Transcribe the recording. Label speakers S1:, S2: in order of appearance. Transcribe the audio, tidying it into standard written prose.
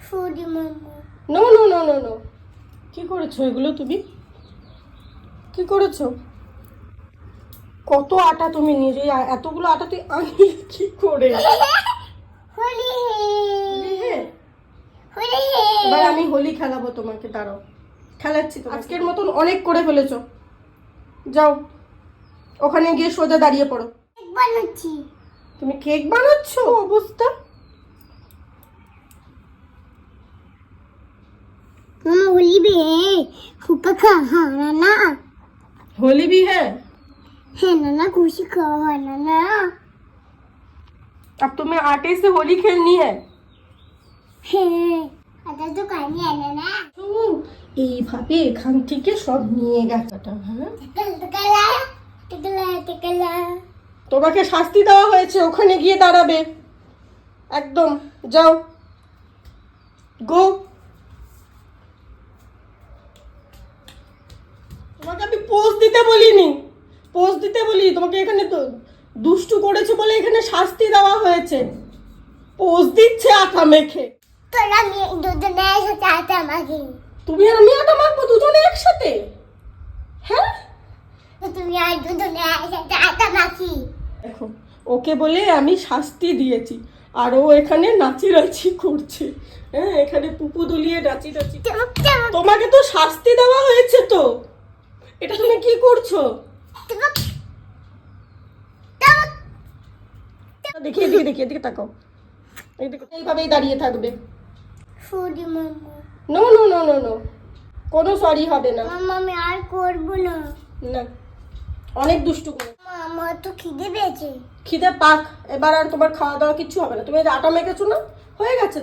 S1: Foodie mama.
S2: No no no no no, কি করেছো এগুলো তুমি? কি করেছো? কত আটা তুমি নিয়েছো? এতগুলো আটা তুই আনলি কি করে?
S1: হোলি
S2: হোলি হে?
S1: হোলি হে।
S2: এবার আমি হোলি খেলাবো তোমাকে, দাঁড়াও খেলাচ্ছি তো। আজকের মতন অনেক করে ফেলেছো, যাও ওখানে গিয়ে সোজা দাঁড়িয়ে পড়ো।
S1: কেক বানাচ্ছি।
S2: তুমি কেক বানাচ্ছো? অবস্থা।
S1: मामा होली भी है फूका खा हाँ नाना
S2: होली भी है
S1: नाना खुशी खा हाँ नाना।
S2: अब तुम्हें आटे से होली खेलनी है।
S1: है आता तो खानी है नाना।
S2: এইভাবে এখান থেকে সব নিয়ে গেছে। হ্যাঁ,
S1: टिकला टिकला टिकला।
S2: তোমাকে শাস্তি দেওয়া হয়েছে, ওখানে গিয়ে দাঁড়াবে একদম। যাও গো। তোমাকে আমি পোজ দিতে বলিনি, পোজ দিতে বলি তোমাকে। এখানে তো দুষ্টু করেছে বলে এখানে শাস্তি দেওয়া হয়েছে। পোজ দিচ্ছে আটা মেখে।
S1: তোরা দুজনে একসাথে আটা মাখি।
S2: তুমি আর আমি আটা মাখবো দুজনে একসাথে? হ্যাঁ,
S1: তুমি আর দুজনে একসাথে আটা মাখি।
S2: দেখো ওকে বলে আমি শাস্তি দিয়েছি, আর ও এখানে নাচিরাচি করছে। হ্যাঁ, এখানে পুপু দুলিয়ে নাচিরাচি। তোমাকে তো শাস্তি দেওয়া হয়েছে তো, এটা তুমি কি করছো? দেখি এদিকে, দেখি এদিকে তাকাও। এইদিকে এইভাবেই দাঁড়িয়ে থাকবে।
S1: Foodie mama.
S2: No no no no no, কোনো সরি হবে না।
S1: মাম্মা আমি আর করবো না।
S2: না, অনেক দুষ্টু করে।
S1: আমার তো খিদে পেয়েছে।
S2: খিদে পাক, এবার আর তোমার খাওয়া দাওয়া কিচ্ছু হবে না। তুমি এই যে আটা মেখেছো না, হয়ে গেছে।